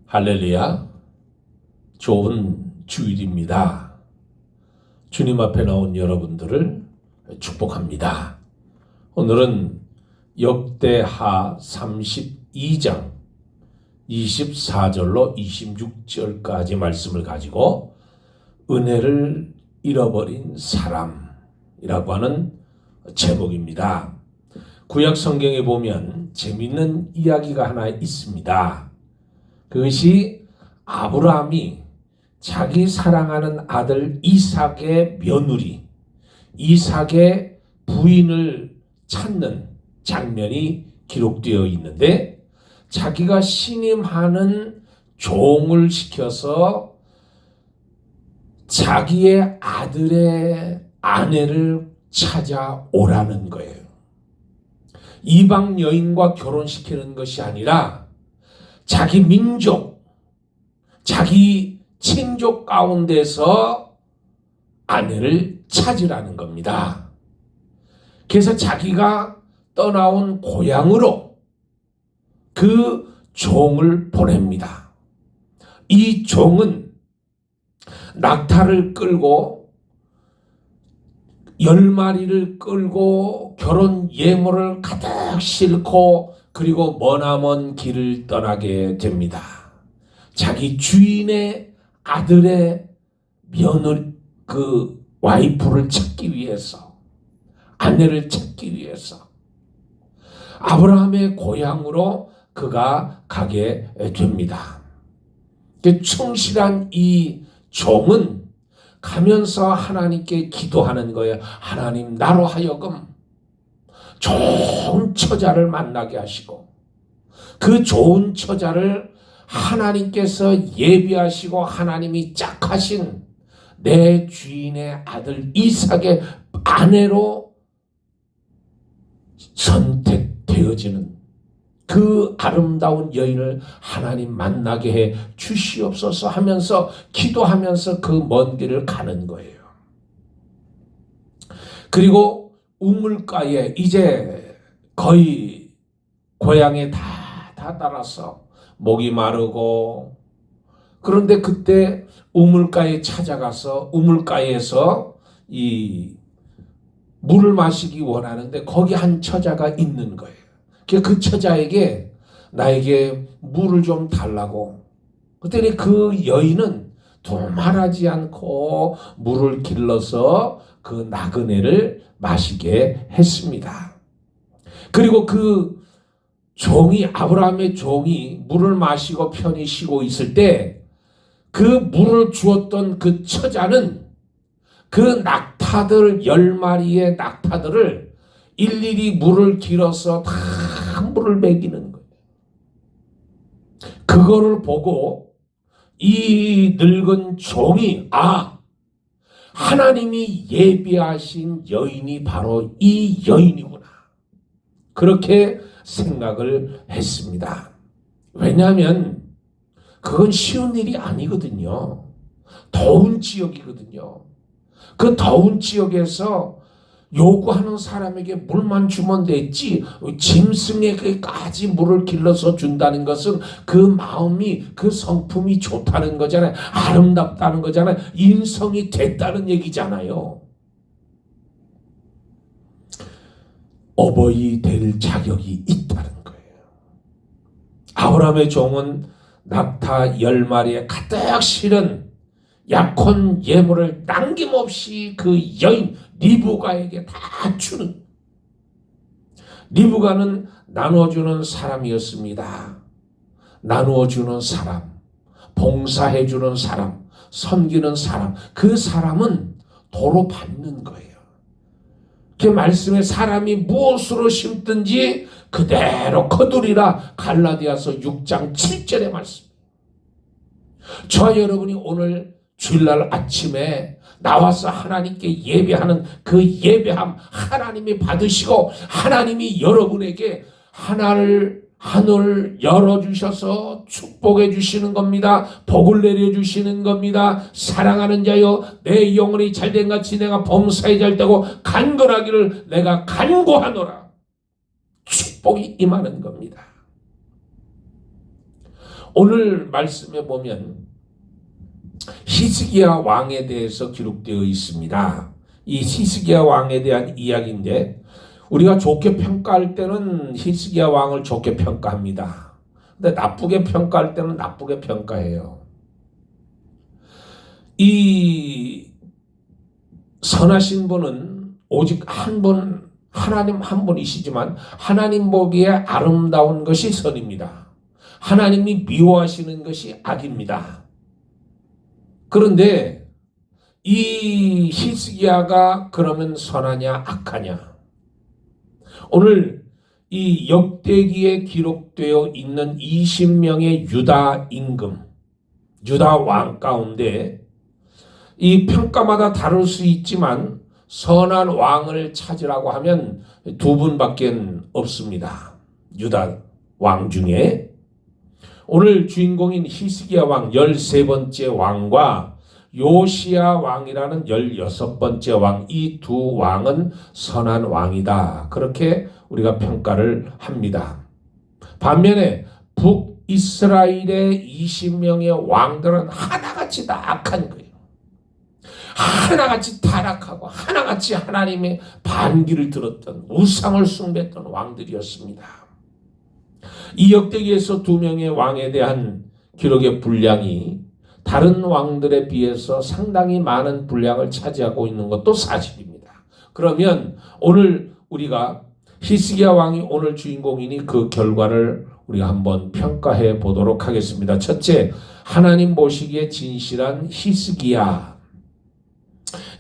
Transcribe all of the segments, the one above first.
할렐루야. 좋은 주일입니다. 주님 앞에 나온 여러분들을 축복합니다. 오늘은 역대하 32장 24절로 26절까지 말씀을 가지고 은혜를 잃어버린 사람이라고 하는 제목입니다. 구약 성경에 보면 재미있는 이야기가 하나 있습니다. 그것이 아브라함이 자기 사랑하는 아들 이삭의 며느리, 이삭의 부인을 찾는 장면이 기록되어 있는데, 자기가 신임하는 종을 시켜서 자기의 아들의 아내를 찾아오라는 거예요. 이방 여인과 결혼시키는 것이 아니라 자기 민족, 자기 친족 가운데서 아내를 찾으라는 겁니다. 그래서 자기가 떠나온 고향으로 그 종을 보냅니다. 이 종은 낙타를 끌고 10마리를 끌고 결혼 예물을 가득 싣고 그리고 머나먼 길을 떠나게 됩니다. 자기 주인의 아들의 며느리, 그 와이프를 찾기 위해서, 아내를 찾기 위해서 아브라함의 고향으로 그가 가게 됩니다. 충실한 이 종은 가면서 하나님께 기도하는 거예요. 하나님, 나로 하여금 좋은 처자를 만나게 하시고 그 좋은 처자를 하나님께서 예비하시고 하나님이 짝하신 내 주인의 아들 이삭의 아내로 선택되어지는 그 아름다운 여인을 하나님 만나게 해 주시옵소서 하면서 기도하면서 그 먼 길을 가는 거예요. 그리고 우물가에 이제 거의 고향에 다 따라서 목이 마르고, 그런데 그때 우물가에 찾아가서 우물가에서 이 물을 마시기 원하는데 거기 한 처자가 있는 거예요. 그 처자에게 나에게 물을 좀 달라고. 그랬더니 그 여인은 도말하지 않고 물을 길러서 그 나그네를 마시게 했습니다. 그리고 그 종이, 아브라함의 종이 물을 마시고 편히 쉬고 있을 때 그 물을 주었던 그 처자는 그 낙타들 10마리의 낙타들을 일일이 물을 길어서 다 물을 먹이는 거예요. 그거를 보고 이 늙은 종이 하나님이 예비하신 여인이 바로 이 여인이구나, 그렇게 생각을 했습니다. 왜냐하면 그건 쉬운 일이 아니거든요. 더운 지역이거든요. 그 더운 지역에서 요구하는 사람에게 물만 주면 됐지 짐승에게까지 물을 길러서 준다는 것은 그 마음이, 그 성품이 좋다는 거잖아요. 아름답다는 거잖아요. 인성이 됐다는 얘기잖아요. 어버이 될 자격이 있다는 거예요. 아브라함의 종은 낙타 10마리에 가득 실은 약혼 예물을 남김없이 그 여인 리브가에게 다 주는, 리브가는 나눠주는 사람이었습니다. 나누어주는 사람, 봉사해주는 사람, 섬기는 사람, 그 사람은 도로 받는 거예요. 그 말씀에 사람이 무엇으로 심든지 그대로 거두리라, 갈라디아서 6장 7절의 말씀. 저와 여러분이 오늘 주일날 아침에 나와서 하나님께 예배하는 그 예배함 하나님이 받으시고 하나님이 여러분에게 하늘 열어주셔서 축복해 주시는 겁니다. 복을 내려주시는 겁니다. 사랑하는 자여, 내 영혼이 잘된 같이 내가 범사에 잘되고 간건하기를 내가 간구하노라. 축복이 임하는 겁니다. 오늘 말씀에 보면 히스기야 왕에 대해서 기록되어 있습니다. 이 히스기야 왕에 대한 이야기인데 우리가 좋게 평가할 때는 히스기야 왕을 좋게 평가합니다. 근데 나쁘게 평가할 때는 나쁘게 평가해요. 이 선하신 분은 오직 한 분, 하나님 한 분이시지만 하나님 보기에 아름다운 것이 선입니다. 하나님이 미워하시는 것이 악입니다. 그런데 이 히스기야가 그러면 선하냐 악하냐? 오늘 이 역대기에 기록되어 있는 20명의 유다 임금, 유다 왕 가운데 이 평가마다 다를 수 있지만 선한 왕을 찾으라고 하면 두 분밖에 없습니다. 유다 왕 중에 오늘 주인공인 히스기야 왕 13번째 왕과 요시야 왕이라는 16번째 왕, 이 두 왕은 선한 왕이다. 그렇게 우리가 평가를 합니다. 반면에 북이스라엘의 20명의 왕들은 하나같이 다 악한 거예요. 하나같이 타락하고 하나같이 하나님의 반기를 들었던 우상을 숭배했던 왕들이었습니다. 이 역대기에서 두 명의 왕에 대한 기록의 분량이 다른 왕들에 비해서 상당히 많은 분량을 차지하고 있는 것도 사실입니다. 그러면 오늘 우리가 히스기야 왕이 오늘 주인공이니 그 결과를 우리가 한번 평가해 보도록 하겠습니다. 첫째, 하나님 보시기에 진실한 히스기야.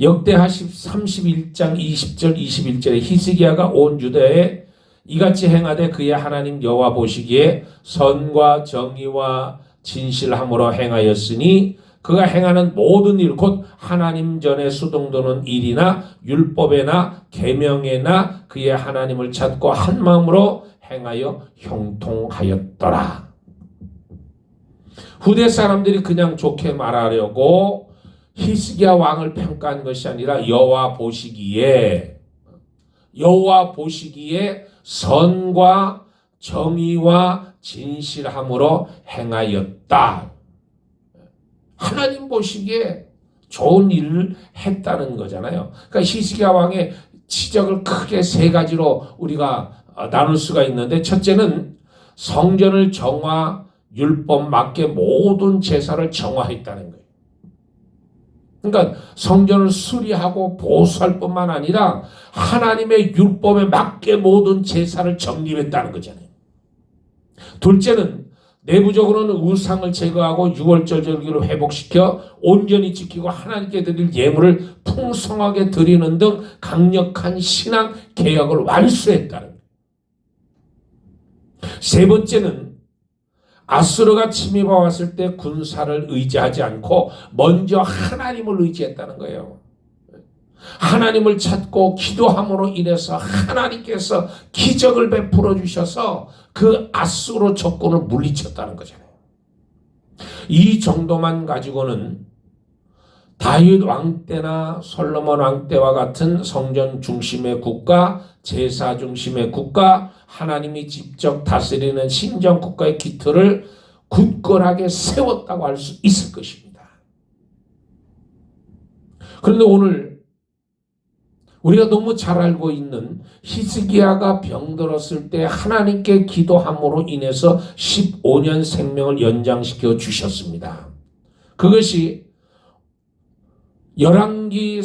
역대하 31장 20절 21절에 히스기야가 온 유다에 이같이 행하되 그의 하나님 여호와 보시기에 선과 정의와 진실함으로 행하였으니 그가 행하는 모든 일 곧 하나님 전에 수동도는 일이나 율법에나 계명에나 그의 하나님을 찾고 한 마음으로 행하여 형통하였더라. 후대 사람들이 그냥 좋게 말하려고 히스기야 왕을 평가한 것이 아니라 여호와 보시기에 선과 정의와 진실함으로 행하였다. 하나님 보시기에 좋은 일을 했다는 거잖아요. 그러니까 히스기야 왕의 지적을 크게 세 가지로 우리가 나눌 수가 있는데, 첫째는 성전을 정화, 율법 맞게 모든 제사를 정화했다는 거예요. 그러니까 성전을 수리하고 보수할 뿐만 아니라 하나님의 율법에 맞게 모든 제사를 정립했다는 거잖아요. 둘째는 내부적으로는 우상을 제거하고 유월절절기를 회복시켜 온전히 지키고 하나님께 드릴 예물을 풍성하게 드리는 등 강력한 신앙 개혁을 완수했다는 거예요. 세 번째는 아수르가 침입해 왔을 때 군사를 의지하지 않고 먼저 하나님을 의지했다는 거예요. 하나님을 찾고 기도함으로 인해서 하나님께서 기적을 베풀어 주셔서 그 아수르 적군을 물리쳤다는 거잖아요. 이 정도만 가지고는 다윗 왕 때나 솔로몬 왕 때와 같은 성전 중심의 국가, 제사 중심의 국가, 하나님이 직접 다스리는 신정 국가의 기틀을 굳건하게 세웠다고 할 수 있을 것입니다. 그런데 오늘 우리가 너무 잘 알고 있는 히스기야가 병들었을 때 하나님께 기도함으로 인해서 15년 생명을 연장시켜 주셨습니다. 그것이 열왕기에는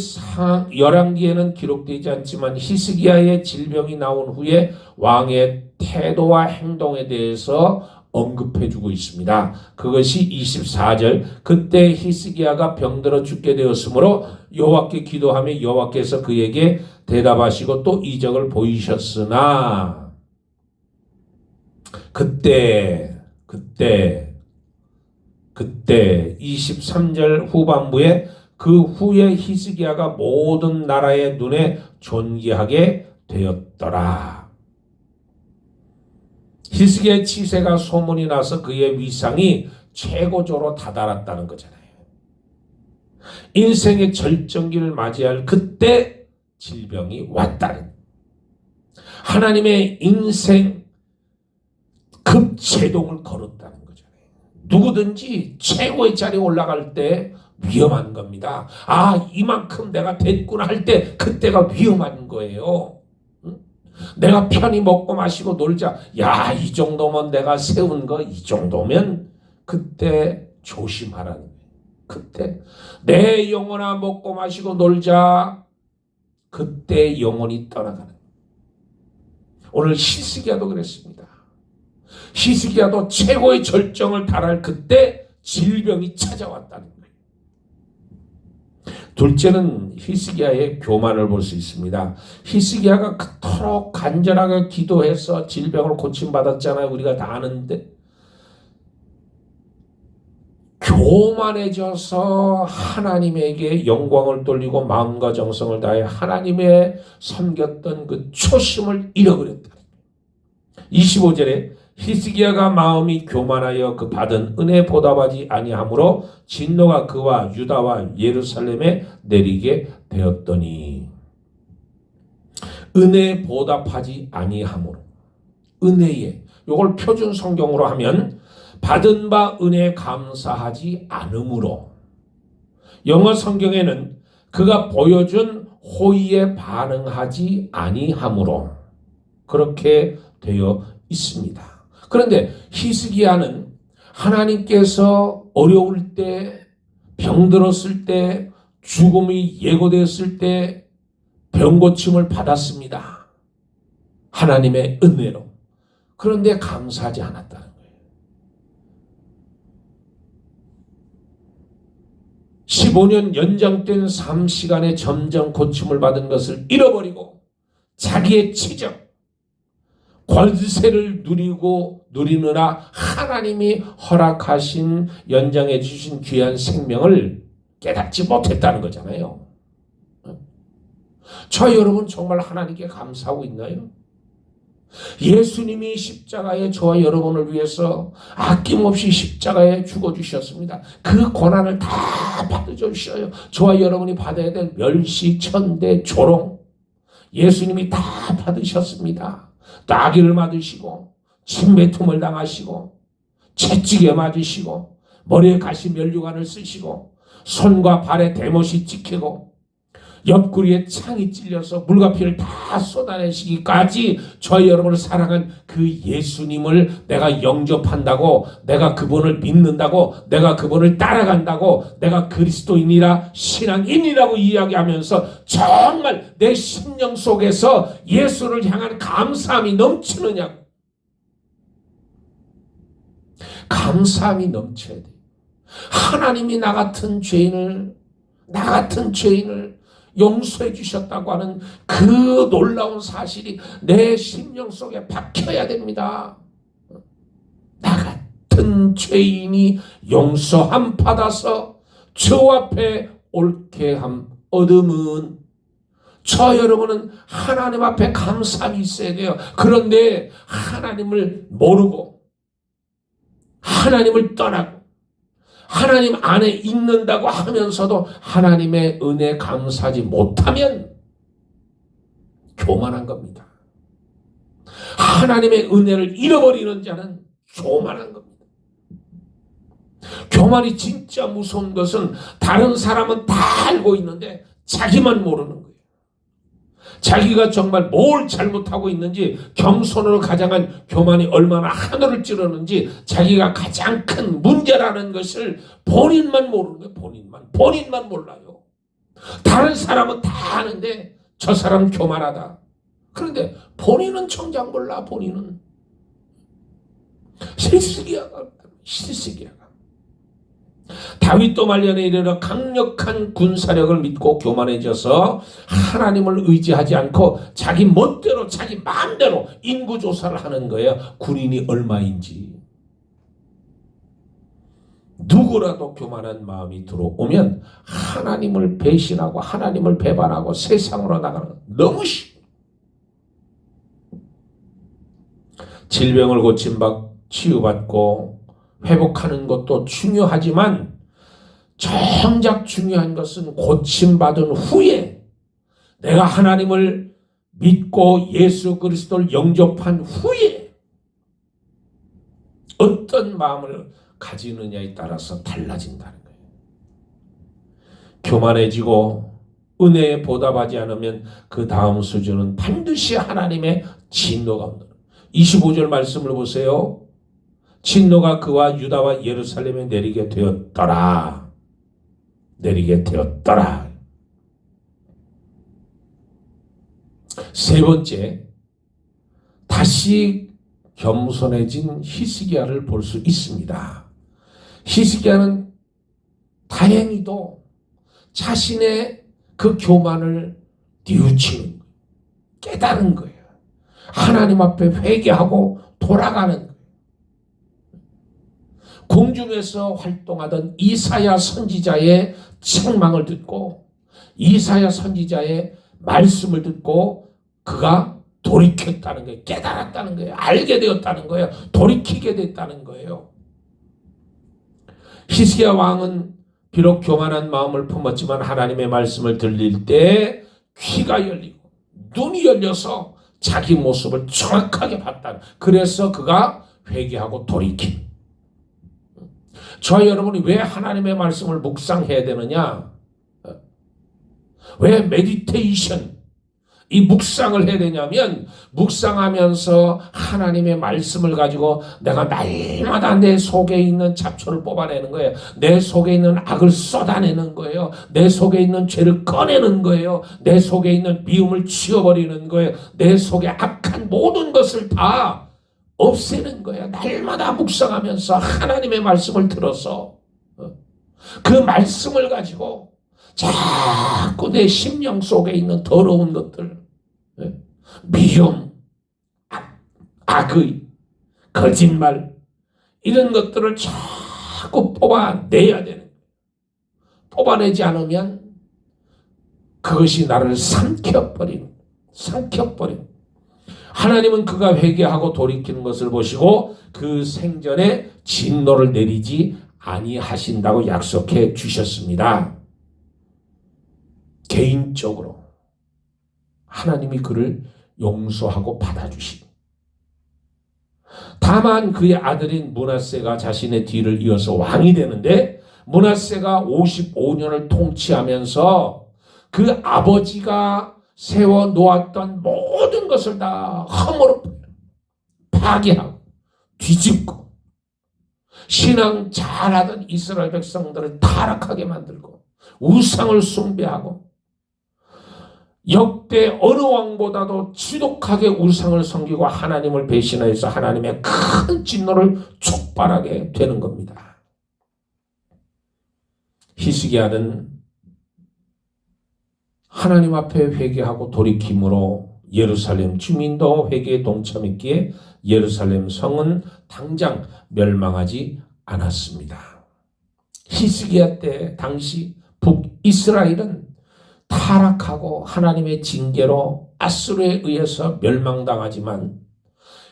기록되지 않지만 히스기야의 질병이 나온 후에 왕의 태도와 행동에 대해서 언급해주고 있습니다. 그것이 24절, 그때 히스기야가 병들어 죽게 되었으므로 여호와께 기도하며 여호와께서 그에게 대답하시고 또 이적을 보이셨으나 그때 23절 후반부에 그 후에 히스기야가 모든 나라의 눈에 존귀하게 되었더라. 히스기야의 치세가 소문이 나서 그의 위상이 최고조로 다다랐다는 거잖아요. 인생의 절정기를 맞이할 그때 질병이 왔다는, 하나님의 인생 급제동을 걸었다는 거잖아요. 누구든지 최고의 자리에 올라갈 때 위험한 겁니다. 이만큼 내가 됐구나 할 때 그때가 위험한 거예요. 내가 편히 먹고 마시고 놀자. 이 정도면 내가 세운 거, 이 정도면 그때 조심하라는 거예요. 그때 내 영혼아 먹고 마시고 놀자. 그때 영혼이 떠나가는 거예요. 오늘 히스기야도 그랬습니다. 히스기야도 최고의 절정을 달할 그때 질병이 찾아왔다는 거예요. 둘째는 히스기야의 교만을 볼 수 있습니다. 히스기야가 그토록 간절하게 기도해서 질병을 고침받았잖아요. 우리가 다 아는데 교만해져서 하나님에게 영광을 돌리고 마음과 정성을 다해 하나님의 섬겼던 그 초심을 잃어버렸다. 25절에 히스기야가 마음이 교만하여 그 받은 은혜 보답하지 아니하므로 진노가 그와 유다와 예루살렘에 내리게 되었더니, 은혜 보답하지 아니하므로, 은혜에, 이걸 표준 성경으로 하면 받은 바 은혜 감사하지 않으므로, 영어 성경에는 그가 보여준 호의에 반응하지 아니하므로 그렇게 되어 있습니다. 그런데 히스기야는 하나님께서 어려울 때, 병들었을 때, 죽음이 예고되었을 때 병고침을 받았습니다. 하나님의 은혜로. 그런데 감사하지 않았다는 거예요. 15년 연장된 삶 시간에 점점 고침을 받은 것을 잃어버리고 자기의 치적, 권세를 누리느라 하나님이 허락하신, 연장해 주신 귀한 생명을 깨닫지 못했다는 거잖아요. 저 여러분 정말 하나님께 감사하고 있나요? 예수님이 십자가에 저와 여러분을 위해서 아낌없이 십자가에 죽어주셨습니다. 그 고난을 다 받아주셔요. 저와 여러분이 받아야 될 멸시, 천대, 조롱 예수님이 다 받으셨습니다. 따귀를 맞으시고 침뱉음을 당하시고 채찍에 맞으시고 머리에 가시 면류관을 쓰시고 손과 발에 대못이 찍히고 옆구리에 창이 찔려서 물과 피를 다 쏟아내시기까지 저와 여러분을 사랑한 그 예수님을 내가 영접한다고, 내가 그분을 믿는다고, 내가 그분을 따라간다고, 내가 그리스도인이라 신앙인이라고 이야기하면서 정말 내 심령 속에서 예수를 향한 감사함이 넘치느냐? 감사함이 넘쳐야 돼. 하나님이 나 같은 죄인을 용서해 주셨다고 하는 그 놀라운 사실이 내 심령 속에 박혀야 됩니다. 나 같은 죄인이 용서함 받아서 주 앞에 옳게 함 얻음은, 저 여러분은 하나님 앞에 감사함이 있어야 돼요. 그런데 하나님을 모르고 하나님을 떠나고 하나님 안에 있는다고 하면서도 하나님의 은혜 감사하지 못하면 교만한 겁니다. 하나님의 은혜를 잃어버리는 자는 교만한 겁니다. 교만이 진짜 무서운 것은 다른 사람은 다 알고 있는데 자기만 모르는 거예요. 자기가 정말 뭘 잘못하고 있는지, 겸손으로 가장한 교만이 얼마나 하늘을 찌르는지, 자기가 가장 큰 문제라는 것을 본인만 모르는 거예요. 본인만 몰라요. 다른 사람은 다 아는데 저 사람 교만하다. 그런데 본인은 정작 몰라. 본인은 히스기야가 다윗도 말년에 이르러 강력한 군사력을 믿고 교만해져서 하나님을 의지하지 않고 자기 멋대로, 자기 마음대로 인구조사를 하는 거예요. 군인이 얼마인지. 누구라도 교만한 마음이 들어오면 하나님을 배신하고 하나님을 배반하고 세상으로 나가는 거 너무 쉬워. 질병을 치유받고 회복하는 것도 중요하지만 정작 중요한 것은 고침받은 후에, 내가 하나님을 믿고 예수 그리스도를 영접한 후에 어떤 마음을 가지느냐에 따라서 달라진다는 거예요. 교만해지고 은혜에 보답하지 않으면 그 다음 수준은 반드시 하나님의 진노가 온다. 25절 말씀을 보세요. 진노가 그와 유다와 예루살렘에 내리게 되었더라. 내리게 되었더라. 세 번째, 다시 겸손해진 히스기야를 볼 수 있습니다. 히스기야는 다행히도 자신의 그 교만을 뉘우치는 거예요. 깨달은 거예요. 하나님 앞에 회개하고 돌아가는 거예요. 궁중에서 활동하던 이사야 선지자의 책망을 듣고 이사야 선지자의 말씀을 듣고 그가 돌이켰다는 거예요. 깨달았다는 거예요. 알게 되었다는 거예요. 돌이키게 됐다는 거예요. 히스기야 왕은 비록 교만한 마음을 품었지만 하나님의 말씀을 들릴 때 귀가 열리고 눈이 열려서 자기 모습을 정확하게 봤다는, 그래서 그가 회개하고 돌이킨. 저와 여러분이 왜 하나님의 말씀을 묵상해야 되느냐? 왜 메디테이션, 이 묵상을 해야 되냐면, 묵상하면서 하나님의 말씀을 가지고 내가 날마다 내 속에 있는 잡초를 뽑아내는 거예요. 내 속에 있는 악을 쏟아내는 거예요. 내 속에 있는 죄를 꺼내는 거예요. 내 속에 있는 미움을 치워버리는 거예요. 내 속에 악한 모든 것을 다 없애는 거예요. 날마다 묵상하면서 하나님의 말씀을 들어서 그 말씀을 가지고 자꾸 내 심령 속에 있는 더러운 것들, 미움, 악의, 거짓말, 이런 것들을 자꾸 뽑아내야 되는 거예요. 뽑아내지 않으면 그것이 나를 삼켜버리는. 하나님은 그가 회개하고 돌이키는 것을 보시고 그 생전에 진노를 내리지 아니하신다고 약속해 주셨습니다. 개인적으로 하나님이 그를 용서하고 받아주시고, 다만 그의 아들인 므낫세가 자신의 뒤를 이어서 왕이 되는데, 므낫세가 55년을 통치하면서 그 아버지가 세워 놓았던 모든 것을 다 허물어 파괴하고 뒤집고 신앙 잘하던 이스라엘 백성들을 타락하게 만들고 우상을 숭배하고 역대 어느 왕보다도 지독하게 우상을 섬기고 하나님을 배신하여서 하나님의 큰 진노를 촉발하게 되는 겁니다. 히스기야는 하나님 앞에 회개하고 돌이킴으로 예루살렘 주민도 회개에 동참했기에 예루살렘 성은 당장 멸망하지 않았습니다. 히스기야 때 당시 북이스라엘은 타락하고 하나님의 징계로 아수르에 의해서 멸망당하지만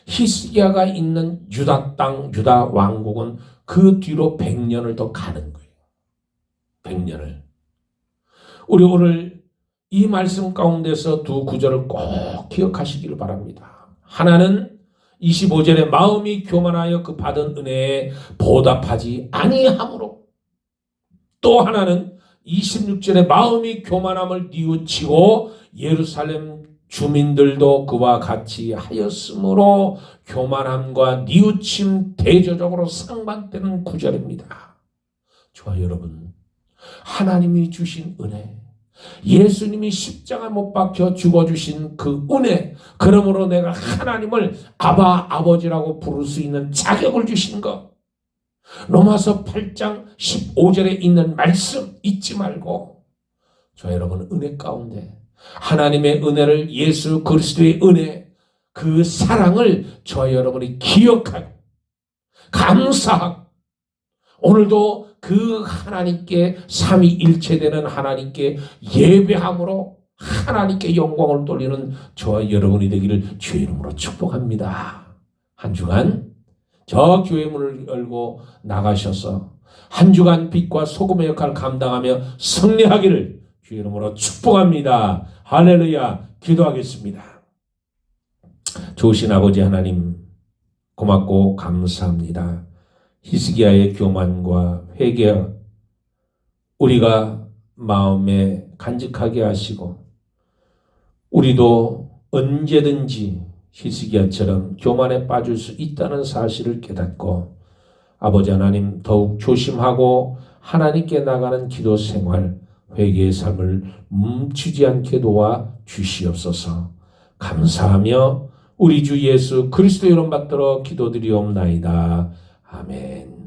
히스기야가 있는 유다 땅, 유다 왕국은 그 뒤로 100년을 더 가는 거예요. 100년을. 우리 오늘 이 말씀 가운데서 두 구절을 꼭 기억하시기를 바랍니다. 하나는 25절에 마음이 교만하여 그 받은 은혜에 보답하지 아니하므로, 또 하나는 26절에 마음이 교만함을 뉘우치고 예루살렘 주민들도 그와 같이 하였으므로 교만함과 뉘우침 대조적으로 상반되는 구절입니다. 저와 여러분, 하나님이 주신 은혜, 예수님이 십자가 못 박혀 죽어주신 그 은혜, 그러므로 내가 하나님을 아바 아버지라고 부를 수 있는 자격을 주신 것, 로마서 8장 15절에 있는 말씀 잊지 말고, 저 여러분 은혜 가운데 하나님의 은혜를, 예수 그리스도의 은혜, 그 사랑을 저 여러분이 기억하고 감사하고 오늘도 그 하나님께 삼위일체되는 하나님께 예배함으로 하나님께 영광을 돌리는 저와 여러분이 되기를 주의 이름으로 축복합니다. 한 주간 저 교회 문을 열고 나가셔서 한 주간 빛과 소금의 역할을 감당하며 승리하기를 주의 이름으로 축복합니다. 할렐루야. 기도하겠습니다. 좋으신 아버지 하나님, 고맙고 감사합니다. 히스기야의 교만과 회개 우리가 마음에 간직하게 하시고 우리도 언제든지 히스기야처럼 교만에 빠질 수 있다는 사실을 깨닫고 아버지 하나님 더욱 조심하고 하나님께 나가는 기도 생활, 회개의 삶을 멈추지 않게 도와 주시옵소서. 감사하며 우리 주 예수 그리스도 이름 받들어 기도드리옵나이다. 아멘.